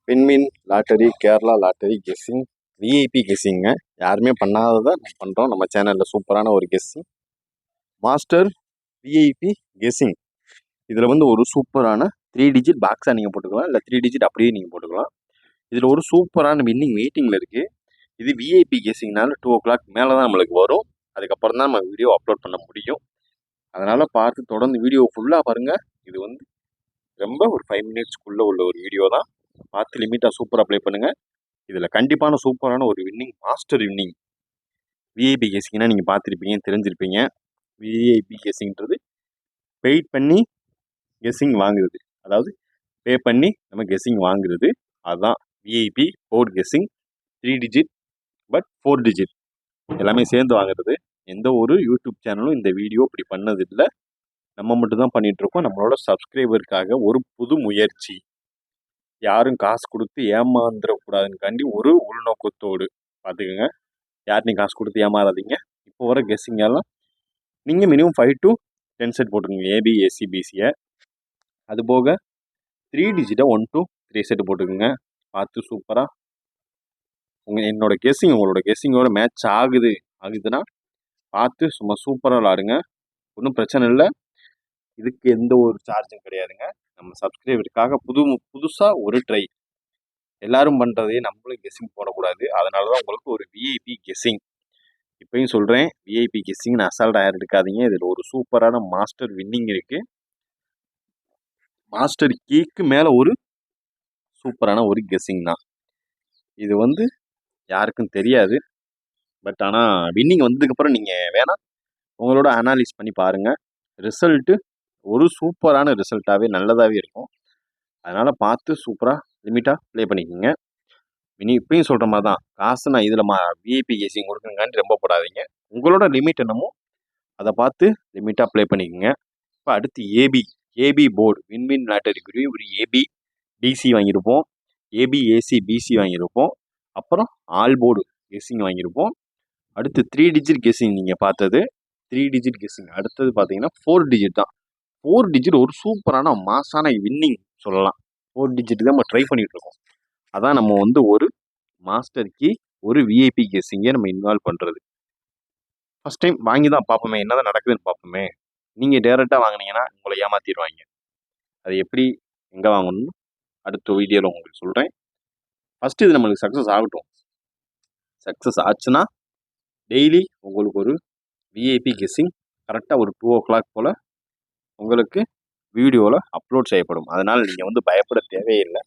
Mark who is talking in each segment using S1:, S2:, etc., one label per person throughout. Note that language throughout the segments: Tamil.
S1: விண்மீன் lottery, Kerala lottery guessing, VIP guessing. யாருமே பண்ணாததை பண்ணுறோம் நம்ம சேனலில். சூப்பரான ஒரு கெஸ்ஸிங், மாஸ்டர் விஐபி கெஸ்ஸிங். இதில் வந்து ஒரு சூப்பரான 3 டிஜிட் பாக்ஸாக நீங்கள் போட்டுக்கலாம், இல்லை 3 டிஜிட் அப்படியே நீங்கள் போட்டுக்கலாம். இதில் ஒரு சூப்பரான வின்னிங் வெயிட்டிங்கில் இருக்குது. இது விஐபி கெஸ்ஸிங்னால 2 o'clock மேலே தான் நம்மளுக்கு வரும். அதுக்கப்புறம் தான் நம்ம வீடியோ அப்லோட் பண்ண முடியும். அதனால் பார்த்து தொடர்ந்து வீடியோ ஃபுல்லாக பாருங்கள். இது வந்து ரொம்ப ஒரு 5 minutesக்குள்ளே உள்ள ஒரு வீடியோ தான். பார்த்து லிமிட்டாக சூப்பராக அப்ளை பண்ணுங்கள். இதில் கண்டிப்பான சூப்பரான ஒரு வின்னிங், மாஸ்டர் வின்னிங் விஐபி கெஸ்ஸிங்னா நீங்கள் பார்த்துருப்பீங்க, தெரிஞ்சிருப்பீங்க. விஐபி கெஸ்ஸிங்கிறது பெய்ட் பண்ணி கெஸ்ஸிங் வாங்குறது, அதாவது பே பண்ணி நம்ம கெஸ்ஸிங் வாங்குறது. அதுதான் VIP board guessing. 3 digit but 4 digit எல்லாமே சேர்ந்து வாங்குறது. எந்த ஒரு யூடியூப் சேனலும் இந்த வீடியோ இப்படி பண்ணதில்லை. நம்ம மட்டும்தான் பண்ணிகிட்ருக்கோம். நம்மளோட சப்ஸ்கிரைபருக்காக ஒரு புது முயற்சி. யாரும் காசு கொடுத்து ஏமாந்துடக்கூடாதுன்னு ஒரு உள்நோக்கத்தோடு பார்த்துக்கோங்க. யார்ட்டையும் காசு கொடுத்து ஏமாறாதீங்க. இப்போ வர கெஸ்ஸிங் எல்லாம் நீங்கள் மினிமம் 5 to 10 செட் போட்டுக்கோங்க, ஏபி ஏசி பிசியை. அதுபோக 3 டிஜிட்டை 1 to 3 செட்டு போட்டுக்கோங்க. பார்த்து சூப்பராக என்னோட கெஸ்ஸிங் உங்களோட கெஸ்ஸிங்கோட மேட்ச் ஆகுதுன்னா பார்த்து சும்மா சூப்பராக விளாடுங்க. ஒன்றும் பிரச்சனை இல்லை. இதுக்கு எந்த ஒரு சார்ஜும் கிடையாதுங்க. நம்ம சப்ஸ்கிரைபருக்காக புதுசாக ஒரு ட்ரை. எல்லாரும் பண்ணுறதே நம்மளும் கெஸ்ஸிங் போடக்கூடாது. அதனால தான் உங்களுக்கு ஒரு விஐபி கெஸ்ஸிங். இப்பயும் சொல்கிறேன், விஐபி கெஸ்ஸிங் அசால்ட்டாக யார் எடுக்காதீங்க. இதில் ஒரு சூப்பரான மாஸ்டர் வின்னிங் இருக்குது. மாஸ்டர் கீக்கு மேலே ஒரு சூப்பரான ஒரு கெஸ்ஸிங் தான். இது வந்து யாருக்கும் தெரியாது. பட் ஆனால் வின்னிங் வந்ததுக்கப்புறம் நீங்கள் வேணால் உங்களோட அனாலிஸ் பண்ணி பாருங்கள். ரிசல்ட்டு ஒரு சூப்பரான ரிசல்ட்டாகவே நல்லதாகவே இருக்கும். அதனால் பார்த்து சூப்பராக லிமிட்டாக ப்ளே பண்ணிக்கோங்க. இப்பயும் சொல்கிற மாதிரி தான், காசு நான் இதில் விஐபி கெஸ்ஸிங் கொடுக்குறேங்காண்டி ரொம்ப போடாதீங்க. உங்களோட லிமிட் என்னமோ அதை பார்த்து லிமிட்டாக ப்ளே பண்ணிக்கோங்க. இப்போ அடுத்து ஏபி போர்டு, விண்மீன் லாட்டரிக்குரிய ஒரு ஏபி டிசி வாங்கியிருப்போம், ஏபி ஏசி பிசி வாங்கியிருப்போம், அப்புறம் ஆல் போர்டு கெஸ்ஸிங் வாங்கியிருப்போம். அடுத்து 3 டிஜிட் கெஸ்ஸிங் நீங்கள் பார்த்தது 3 டிஜிட் கெஸ்ஸிங். அடுத்தது பார்த்தீங்கன்னா 4 டிஜிட் தான். 4 டிஜிட் ஒரு சூப்பரான மாசான வின்னிங் சொல்லலாம். 4 டிஜிட் தான் நம்ம ட்ரை பண்ணிகிட்டு இருக்கோம். அதான் நம்ம வந்து ஒரு மாஸ்டர் கீ, ஒரு விஐபி கெஸ்ஸிங்கே நம்ம இன்வால்வ் பண்ணுறது. ஃபஸ்ட் டைம் வாங்கி தான் பார்ப்போமே, என்ன தான் நடக்குதுன்னு பார்ப்போமே. நீங்கள் டேரெக்டாக வாங்கினீங்கன்னா உங்களை ஏமாற்றிடுவாங்க. அது எப்படி, எங்கே வாங்கணும்னு அடுத்த வீடியோவில் உங்களுக்கு சொல்கிறேன். ஃபஸ்ட்டு இது நம்மளுக்கு சக்ஸஸ் ஆகட்டும். சக்ஸஸ் ஆச்சுன்னா டெய்லி உங்களுக்கு ஒரு விஐபி கெஸ்ஸிங் கரெக்டாக ஒரு 2 o'clock போல் உங்களுக்கு வீடியோவில் அப்லோட் செய்யப்படும். அதனால் நீங்கள் வந்து பயப்பட தேவையில்லை.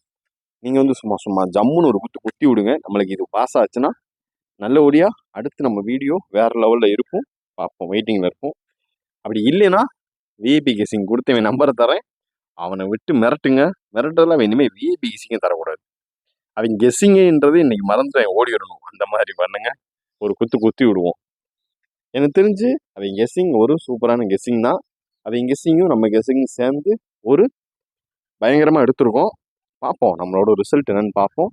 S1: நீங்கள் வந்து சும்மா ஜம்முன்னு ஒரு குத்தி விடுங்க. நம்மளுக்கு இது பாஸ் ஆச்சுன்னா நல்லபடியாக அடுத்து நம்ம வீடியோ வேறு லெவலில் இருக்கும். பார்ப்போம், வெயிட்டிங்கில் இருப்போம். அப்படி இல்லைன்னா விஐபி கெஸ்ஸிங் கொடுத்தவன் நம்பரை தரேன், அவனை விட்டு மிரட்டுங்க. மிரட்டெல்லாம் இனிமேல் விஐபி கெஸ்ஸிங்கை தரக்கூடாது. அவங்க கெஸ்ஸிங்குன்றது இன்றைக்கி மறந்துட்டு ஓடிடணும். அந்த மாதிரி பண்ணுங்க. ஒரு குத்தி விடுவோம். எனக்கு தெரிஞ்சு அவங்க கெஸ்ஸிங் ஒரு சூப்பரான கெஸ்ஸிங் தான். அவங்க கெஸ்ஸிங்கும் நம்ம கெஸ்ஸிங்கும் சேர்ந்து ஒரு பயங்கரமாக எடுத்துருக்கோம். பார்ப்போம் நம்மளோட ரிசல்ட் என்னென்னு பார்ப்போம்.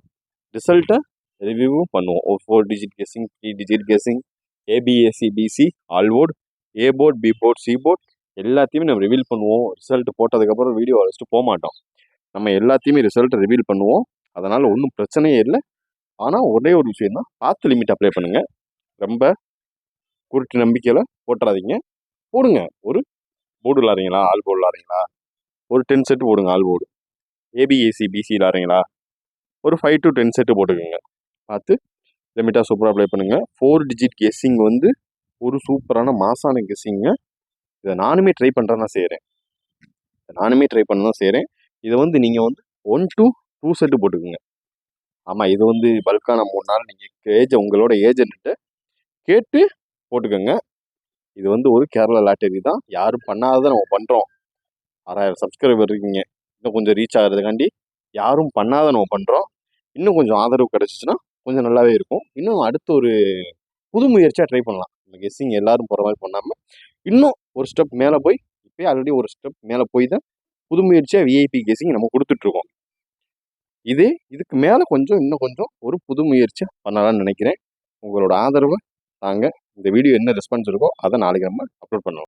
S1: ரிசல்ட்டை ரிவ்யூவும் பண்ணுவோம். ஒரு 4 digit guessing, 3 digit guessing, ABSC BC, all board, A board, B board, C board எல்லாத்தையுமே நம்ம ரிவீல் பண்ணுவோம். ரிசல்ட் போட்டதுக்கப்புறம் வீடியோ வச்சுட்டு போக மாட்டோம். நம்ம எல்லாத்தையுமே ரிசல்ட்டை ரிவீல் பண்ணுவோம். அதனால் ஒன்றும் பிரச்சனையே இல்லை. ஆனால் ஒரே ஒரு விஷயம் தான், பார்த்து லிமிட் அப்ளை பண்ணுங்கள். ரொம்ப குருட்டு நம்பிக்கையில் போட்டுறாதீங்க. போடுங்க. ஒரு போர்டு விளாட்றீங்களா, ஆல் போர்டு விளாட்றீங்களா, ஒரு 10 செட்டு போடுங்க. ஆல் போர்டு, ஏபிஏசி பிசி விளாட்றீங்களா, ஒரு 5 to 10 செட்டு போட்டுக்கோங்க. பார்த்து லிமிட்டாக சூப்பராக அப்ளை பண்ணுங்கள். 4 டிஜிட் கெஸ்ஸிங் வந்து ஒரு சூப்பரான மாசான கெஸ்ஸிங்க. இதை நானுமே ட்ரை பண்ணுறேன் தான் செய்கிறேன். இதை வந்து நீங்கள் வந்து 1 to 2 செட்டு போட்டுக்கோங்க. ஆமாம், இது வந்து பல்கான 3 நாள் நீங்கள் உங்களோட ஏஜென்ட்டு கேட்டு போட்டுக்கோங்க. இது வந்து ஒரு கேரளா லாட்டரி தான். யாரும் பண்ணாததை நம்ம பண்ணுறோம். 6000 சப்ஸ்கிரைபர் இருக்கீங்க. இன்னும் கொஞ்சம் ரீச் ஆகிறதுக்காண்டி யாரும் பண்ணாத நம்ம பண்ணுறோம். இன்னும் கொஞ்சம் ஆதரவு கிடச்சிச்சின்னா கொஞ்சம் நல்லாவே இருக்கும். இன்னும் அடுத்த ஒரு புது முயற்சியாக ட்ரை பண்ணலாம். இந்த கெஸ்ஸிங் எல்லோரும் போகிற மாதிரி பண்ணாமல் இன்னும் ஒரு ஸ்டெப் மேலே போய், இப்போயே ஆல்ரெடி ஒரு ஸ்டெப் மேலே போய் தான் புது முயற்சியாக விஐபி கெஸ்ஸிங் நம்ம கொடுத்துட்ருக்கோம். இதுக்கு மேலே இன்னும் கொஞ்சம் ஒரு புது முயற்சியாக பண்ணலான்னு நினைக்கிறேன். உங்களோட ஆதரவை தாங்க. இந்த வீடியோ என்ன ரெஸ்பான்ஸ் இருக்கோ அதை நாளைக்கு நம்ம அப்லோட் பண்ணுவோம்.